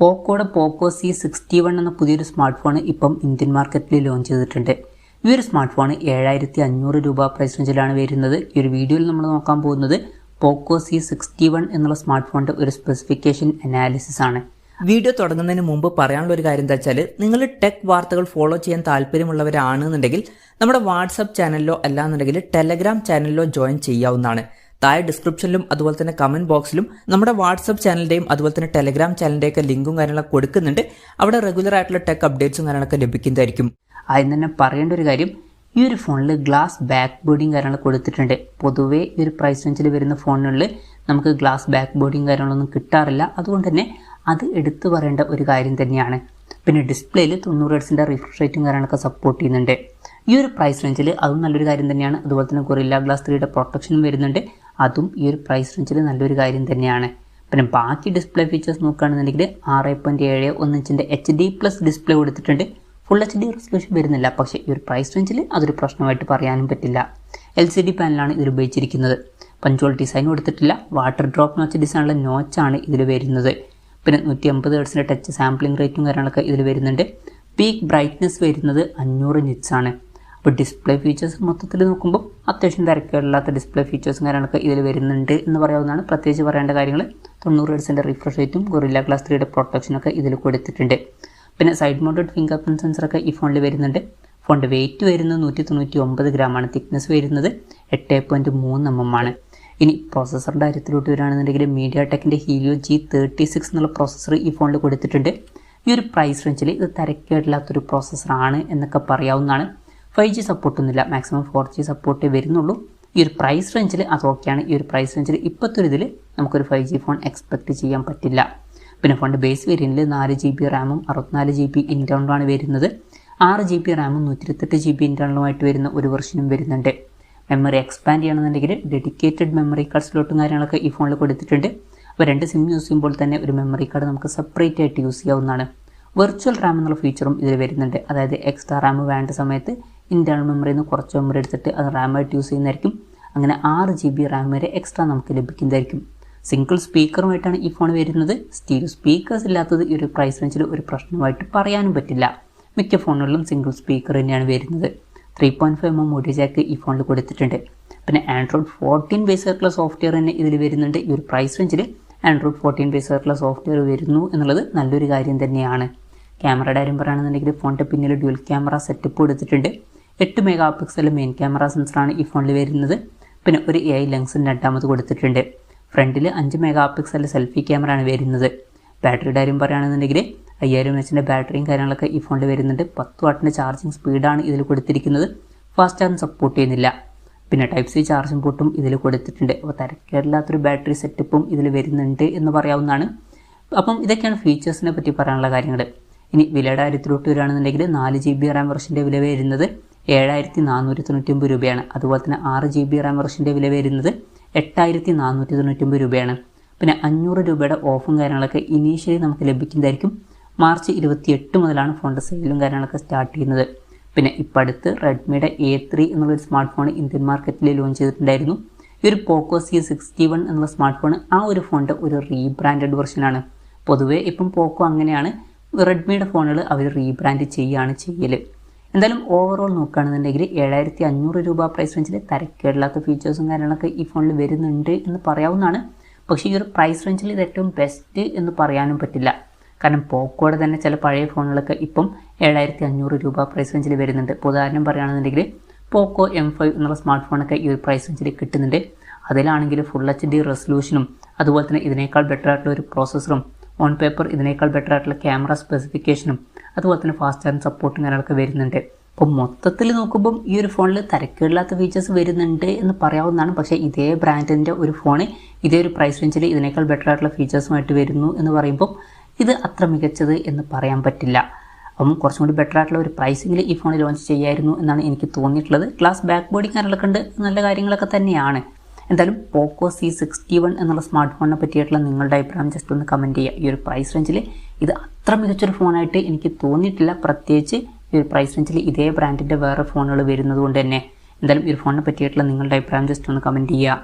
പോക്കോയുടെ പോക്കോ C61 എന്ന പുതിയൊരു smart phone ഇപ്പം ഇന്ത്യൻ മാർക്കറ്റിൽ ലോഞ്ച് ചെയ്തിട്ടുണ്ട്. ഈ ഒരു സ്മാർട്ട് ഫോൺ 7500 രൂപ പ്രൈസ് റേഞ്ചിലാണ് വരുന്നത്. ഈ ഒരു വീഡിയോയിൽ നമ്മൾ നോക്കാൻ പോകുന്നത് പോക്കോ C61 എന്നുള്ള സ്മാർട്ട് ഫോണിൻ്റെ ഒരു സ്പെസിഫിക്കേഷൻ അനാലിസിസ് ആണ്. വീഡിയോ തുടങ്ങുന്നതിന് മുമ്പ് പറയാനുള്ള ഒരു കാര്യം എന്താ വെച്ചാൽ, നിങ്ങൾ ടെക് വാർത്തകൾ ഫോളോ ചെയ്യാൻ താല്പര്യമുള്ളവരാണെന്നുണ്ടെങ്കിൽ നമ്മുടെ വാട്സപ്പ് ചാനലിലോ അല്ലാന്നുണ്ടെങ്കിൽ ടെലഗ്രാം ചാനലിലോ ജോയിൻ ചെയ്യാവുന്നതാണ്. താഴെ ഡിസ്ക്രിപ്ഷനിലും അതുപോലെ തന്നെ കമന്റ് ബോക്സിലും നമ്മുടെ വാട്സപ്പ് ചാനലിന്റെയും അതുപോലെ തന്നെ ടെലഗ്രാം ചാനലിന്റെയൊക്കെ ലിങ്കും കാര്യങ്ങളൊക്കെ കൊടുക്കുന്നുണ്ട്. അവിടെ റെഗുലർ ആയിട്ടുള്ള ടെക് അപ്ഡേറ്റ്സും കാര്യങ്ങളൊക്കെ ലഭിക്കുന്നതായിരിക്കും. ആദ്യം തന്നെ പറയേണ്ട ഒരു കാര്യം, ഈ ഒരു ഫോണിൽ ഗ്ലാസ് ബാക്ക് ബോർഡിങ് കാര്യങ്ങളൊക്കെ കൊടുത്തിട്ടുണ്ട്. പൊതുവേ ഈ ഒരു പ്രൈസ് റേഞ്ചിൽ വരുന്ന ഫോണുകളിൽ നമുക്ക് ഗ്ലാസ് ബാക്ക് ബോർഡിങ് കാര്യങ്ങളൊന്നും കിട്ടാറില്ല. അതുകൊണ്ട് തന്നെ അത് എടുത്തു പറയേണ്ട ഒരു കാര്യം തന്നെയാണ്. പിന്നെ ഡിസ്പ്ലേയിൽ 90 ഹെർട്സിൻ്റെ റിഫ്രഷ് റേറ്റും കാര്യങ്ങളൊക്കെ സപ്പോർട്ട് ചെയ്യുന്നുണ്ട്. ഈ ഒരു പ്രൈസ് റേഞ്ചിൽ അതും നല്ലൊരു കാര്യം തന്നെയാണ്. അതുപോലെ തന്നെ ഗൊറില്ല ഗ്ലാസ് 3യുടെ പ്രൊട്ടക്ഷനും വരുന്നുണ്ട്. അതും ഈ ഒരു പ്രൈസ് റേഞ്ചിൽ നല്ലൊരു കാര്യം തന്നെയാണ്. പിന്നെ ബാക്കി ഡിസ്പ്ലേ ഫീച്ചേഴ്സ് നോക്കുകയാണെന്നുണ്ടെങ്കിൽ 6.71 ഇഞ്ചിൻ്റെ HD+ ഡിസ്പ്ലേ കൊടുത്തിട്ടുണ്ട്. ഫുൾ HD റെസൊല്യൂഷൻ വരുന്നില്ല, പക്ഷേ ഈ ഒരു പ്രൈസ് റേഞ്ചിൽ അതൊരു പ്രശ്നമായിട്ട് പറയാനും പറ്റില്ല. LCD പാനലാണ് ഇതിൽ ഉപയോഗിച്ചിരിക്കുന്നത്. പഞ്ചോൾ ഡിസൈൻ കൊടുത്തിട്ടില്ല. വാട്ടർ ഡ്രോപ്പ് നോച്ച് ഡിസൈനുള്ള നോച്ചാണ് ഇതിൽ വരുന്നത്. പിന്നെ 150 ഹെർട്സിൻ്റെ ടച്ച് സാമ്പിളിംഗ് റേറ്റും കാര്യങ്ങളൊക്കെ ഇതിൽ വരുന്നുണ്ട്. പീക്ക് ബ്രൈറ്റ്നസ് വരുന്നത് 500 നിറ്റ്സ് ആണ്. അപ്പോൾ ഡിസ്പ്ലേ ഫീച്ചേഴ്സ് മൊത്തത്തിൽ നോക്കുമ്പോൾ അത്യാവശ്യം തിരക്കേടില്ലാത്ത ഡിസ്പ്ലേ ഫീച്ചേഴ്സും കാര്യങ്ങളൊക്കെ ഇതിൽ വരുന്നുണ്ട് എന്ന് പറയാവുന്നതാണ്. പ്രത്യേകിച്ച് പറയേണ്ട കാര്യങ്ങൾ 90 ഹെർട്സിൻ്റെ റിഫ്രഷ് റേറ്റും ഗൊറില്ല ഗ്ലാസ് 3യുടെ പ്രൊട്ടക്ഷനൊക്കെ ഇതിൽ കൊടുത്തിട്ടുണ്ട്. പിന്നെ സൈഡ് മൗണ്ടഡ് ഫിംഗർ പ്രിൻറ്റ് സെൻസറൊക്കെ ഈ ഫോണിൽ വരുന്നുണ്ട്. ഫോണിൻ്റെ വെയിറ്റ് വരുന്നത് 199 ഗ്രാമാണ്. തിക്നെസ് വരുന്നത് 8.3 mm ആണ്. ഇനി പ്രോസസ്സറിൻ്റെ കാര്യത്തിലോട്ട് വരികയാണെന്നുണ്ടെങ്കിൽ MediaTekൻ്റെ Helio G36 എന്നുള്ള പ്രോസസ്സർ ഈ ഫോണിൽ കൊടുത്തിട്ടുണ്ട്. ഈ ഒരു പ്രൈസ് റേഞ്ചിൽ ഇത് തിരക്കേടില്ലാത്തൊരു പ്രോസസ്സറാണ് എന്നൊക്കെ പറയാവുന്നതാണ്. 5G സപ്പോർട്ടൊന്നുമില്ല, മാക്സിമം 4G സപ്പോർട്ടേ വരുന്നുള്ളൂ. ഈ ഒരു പ്രൈസ് റേഞ്ചിൽ അതൊക്കെയാണ്. ഈ ഒരു പ്രൈസ് റേഞ്ചിൽ ഇപ്പോഴത്തെ ഒരു ഇതിൽ നമുക്കൊരു 5G ഫോൺ എക്സ്പെക്റ്റ് ചെയ്യാൻ പറ്റില്ല. പിന്നെ ഫോണിൻ്റെ ബേസ് വേരിയൻറ്റിൽ 4GB റാമും 64GB ഇൻറ്റേർണലുമാണ് വരുന്നത്. 6GB റാമും 128GB ഇൻറ്റേർണലുമായിട്ട് വരുന്ന ഒരു വെർഷനും വരുന്നുണ്ട്. മെമ്മറി എക്സ്പാൻഡ് ചെയ്യണമെന്നുണ്ടെങ്കിൽ ഡെഡിക്കേറ്റഡ് മെമ്മറി കാർഡ് സ്ലോട്ടും കാര്യങ്ങളൊക്കെ ഈ ഫോണിൽ കൊടുത്തിട്ടുണ്ട്. അപ്പോൾ 2 സിം യൂസ് ചെയ്യുമ്പോൾ തന്നെ ഒരു മെമ്മറി കാർഡ് നമുക്ക് സെപ്പറേറ്റ് ആയിട്ട് യൂസ് ചെയ്യാവുന്നതാണ്. വെർച്വൽ റാം എന്നുള്ള ഫീച്ചറും ഇതിൽ വരുന്നുണ്ട്. അതായത് എക്സ്ട്രാ റാം വേണ്ട സമയത്ത് ഇൻറ്റേർണൽ മെമ്മറിയിൽ നിന്ന് കുറച്ച് മെമ്മറി എടുത്തിട്ട് അത് റാമായിട്ട് യൂസ് ചെയ്യുന്നതായിരിക്കും. അങ്ങനെ 6GB റാം വരെ എക്സ്ട്രാ നമുക്ക് ലഭിക്കുന്നതായിരിക്കും. സിംഗിൾ സ്പീക്കറുമായിട്ടാണ് ഈ ഫോൺ വരുന്നത്. സ്റ്റീരിയോ സ്പീക്കേഴ്സ് ഇല്ലാത്തത് ഈ ഒരു പ്രൈസ് റേഞ്ചിൽ ഒരു പ്രശ്നമായിട്ട് പറയാനും പറ്റില്ല. മിക്ക ഫോണുകളിലും സിംഗിൾ സ്പീക്കർ തന്നെയാണ് വരുന്നത്. 3.5mm ഓഡിയോ ജാക്ക് ഈ ഫോണിൽ കൊടുത്തിട്ടുണ്ട്. പിന്നെ Android 14 ബേസ് ആയിട്ടുള്ള സോഫ്റ്റ്വെയർ തന്നെ ഇതിൽ വരുന്നുണ്ട്. ഈ ഒരു പ്രൈസ് റേഞ്ചിൽ Android 14 ബേസ് ആയിട്ടുള്ള സോഫ്റ്റ്വെയർ വരുന്നു എന്നുള്ളത് നല്ലൊരു കാര്യം തന്നെയാണ്. ക്യാമറയുടെ കാര്യം പറയുകയാണെന്നുണ്ടെങ്കിൽ ഫോണിൻ്റെ പിന്നിൽ ഡ്യുവൽ ക്യാമറ സെറ്റപ്പ് കൊടുത്തിട്ടുണ്ട്. 8 MP മെയിൻ ക്യാമറ സെൻസറാണ് ഈ ഫോണിൽ വരുന്നത്. പിന്നെ ഒരു AI ലെൻസും രണ്ടാമത് കൊടുത്തിട്ടുണ്ട്. ഫ്രണ്ടിൽ 5 MP സെൽഫി ക്യാമറയാണ് വരുന്നത്. ബാറ്ററിയുടെ കാര്യം പറയുകയാണെന്നുണ്ടെങ്കിൽ 5000 mAh ബാറ്ററിയും കാര്യങ്ങളൊക്കെ ഈ ഫോണിൽ വരുന്നുണ്ട്. 10 വാട്ടിൻ്റെ ചാർജിങ് സ്പീഡാണ് ഇതിൽ കൊടുത്തിരിക്കുന്നത്. ഫാസ്റ്റ് ചാർജ് സപ്പോർട്ട് ചെയ്യുന്നില്ല. പിന്നെ Type-C ചാർജിങ് പോർട്ടും ഇതിൽ കൊടുത്തിട്ടുണ്ട്. അപ്പോൾ തിരക്കേടില്ലാത്തൊരു ബാറ്ററി സെറ്റപ്പും ഇതിൽ വരുന്നുണ്ട് എന്ന് പറയാവുന്നതാണ്. അപ്പം ഇതൊക്കെയാണ് ഫീച്ചേഴ്സിനെ പറ്റി പറയാനുള്ള കാര്യങ്ങൾ. ഇനി വിലയുടെ കാര്യത്തിലോട്ട് വരികയാണെന്നുണ്ടെങ്കിൽ 4GB റാം വെർഷൻ്റെ വില വരുന്നത് 7499 രൂപയാണ്. അതുപോലെ തന്നെ 6GB റാം വെർഷൻ്റെ വില വരുന്നത് 8499 രൂപയാണ്. പിന്നെ 500 രൂപയുടെ ഓഫും കാര്യങ്ങളൊക്കെ ഇനീഷ്യലി നമുക്ക് ലഭിക്കുന്നതായിരിക്കും. മാർച്ച് 28 മുതലാണ് ഫോണിൻ്റെ സെയിലും കാര്യങ്ങളൊക്കെ സ്റ്റാർട്ട് ചെയ്യുന്നത്. പിന്നെ ഇപ്പം അടുത്ത് റെഡ്മിയുടെ A3 എന്നുള്ളൊരു സ്മാർട്ട് ഫോൺ ഇന്ത്യൻ മാർക്കറ്റിൽ ലോഞ്ച് ചെയ്തിട്ടുണ്ടായിരുന്നു. ഈ ഒരു പോക്കോ C61 എന്നുള്ള സ്മാർട്ട് ഫോൺ ആ ഒരു ഫോണിൻ്റെ ഒരു റീബ്രാൻഡഡ് വെർഷനാണ്. പൊതുവേ ഇപ്പം പോക്കോ അങ്ങനെയാണ്, റെഡ്മിയുടെ ഫോണുകൾ അവർ റീബ്രാൻഡ് ചെയ്യുകയാണ് ചെയ്യൽ. എന്തായാലും ഓവറോൾ നോക്കുകയാണെന്നുണ്ടെങ്കിൽ 7500 രൂപ പ്രൈസ് റേഞ്ചിൽ തിരക്കേടില്ലാത്ത ഫീച്ചേഴ്സും കാര്യങ്ങളൊക്കെ ഈ ഫോണിൽ വരുന്നുണ്ട് എന്ന് പറയാവുന്നതാണ്. പക്ഷേ ഈ ഒരു പ്രൈസ് റേഞ്ചിൽ ഇത് ഏറ്റവും ബെസ്റ്റ് എന്ന് പറയാനും പറ്റില്ല. കാരണം പോക്കോയുടെ തന്നെ ചില പഴയ ഫോണുകളൊക്കെ ഇപ്പം 7500 രൂപ പ്രൈസ് റേഞ്ചിൽ വരുന്നുണ്ട്. ഇപ്പോൾ ഉദാഹരണം പറയുകയാണെന്നുണ്ടെങ്കിൽ പോക്കോ M5 എന്നുള്ള സ്മാർട്ട് ഫോണൊക്കെ ഈ ഒരു പ്രൈസ് റേഞ്ചിൽ കിട്ടുന്നുണ്ട്. അതിലാണെങ്കിൽ ഫുൾ HD റെസൊല്യൂഷനും അതുപോലെ തന്നെ ഇതിനേക്കാൾ ബെറ്റർ ആയിട്ടുള്ള ഒരു പ്രോസസ്സറും ഓൺ പേപ്പർ ഇതിനേക്കാൾ ബെറ്റർ ആയിട്ടുള്ള ക്യാമറ സ്പെസിഫിക്കേഷനും അതുപോലെ തന്നെ ഫാസ്റ്റ് ചാർജിങ് സപ്പോർട്ടും കാര്യങ്ങളൊക്കെ വരുന്നുണ്ട്. അപ്പോൾ മൊത്തത്തിൽ നോക്കുമ്പം ഈ ഒരു ഫോണിൽ തിരക്കേടില്ലാത്ത ഫീച്ചേഴ്സ് വരുന്നുണ്ട് എന്ന് പറയാവുന്നതാണ്. പക്ഷേ ഇതേ ബ്രാൻഡിൻ്റെ ഒരു ഫോണ് ഇതേ ഒരു പ്രൈസ് റേഞ്ചിൽ ഇതിനേക്കാൾ ബെറ്റർ ആയിട്ടുള്ള ഫീച്ചേഴ്സുമായിട്ട് വരുന്നു എന്ന് പറയുമ്പോൾ ഇത് അത്ര മികച്ചത് എന്ന് പറയാൻ പറ്റില്ല. അപ്പം കുറച്ചും കൂടി ബെറ്റർ ആയിട്ടുള്ള ഒരു പ്രൈസിങ്ങിൽ ഈ ഫോൺ ലോഞ്ച് ചെയ്യായിരുന്നു എന്നാണ് എനിക്ക് തോന്നിയിട്ടുള്ളത്. ഗ്ലാസ് ബാക്ക് ബോർഡിങ് കാര്യങ്ങളൊക്കെ ഉണ്ട്, നല്ല കാര്യങ്ങളൊക്കെ തന്നെയാണ്. എന്തായാലും പോക്കോ C61 എന്നുള്ള സ്മാർട്ട് ഫോണിനെ പറ്റിയിട്ടുള്ള നിങ്ങളുടെ അഭിപ്രായം ജസ്റ്റ് ഒന്ന് കമൻറ്റ് ചെയ്യുക. ഈ ഒരു പ്രൈസ് റേഞ്ചിൽ ഇത് അത്ര മികച്ചൊരു ഫോണായിട്ട് എനിക്ക് തോന്നിയിട്ടില്ല. പ്രത്യേകിച്ച് ഈ ഒരു പ്രൈസ് റേഞ്ചിൽ ഇതേ ബ്രാൻഡിൻ്റെ വേറെ ഫോണുകൾ വരുന്നത് കൊണ്ട് തന്നെ. എന്തായാലും ഈ ഒരു ഫോണിനെ പറ്റിയിട്ടുള്ള നിങ്ങളുടെ അഭിപ്രായം ജസ്റ്റ് ഒന്ന് കമൻറ്റ് ചെയ്യുക.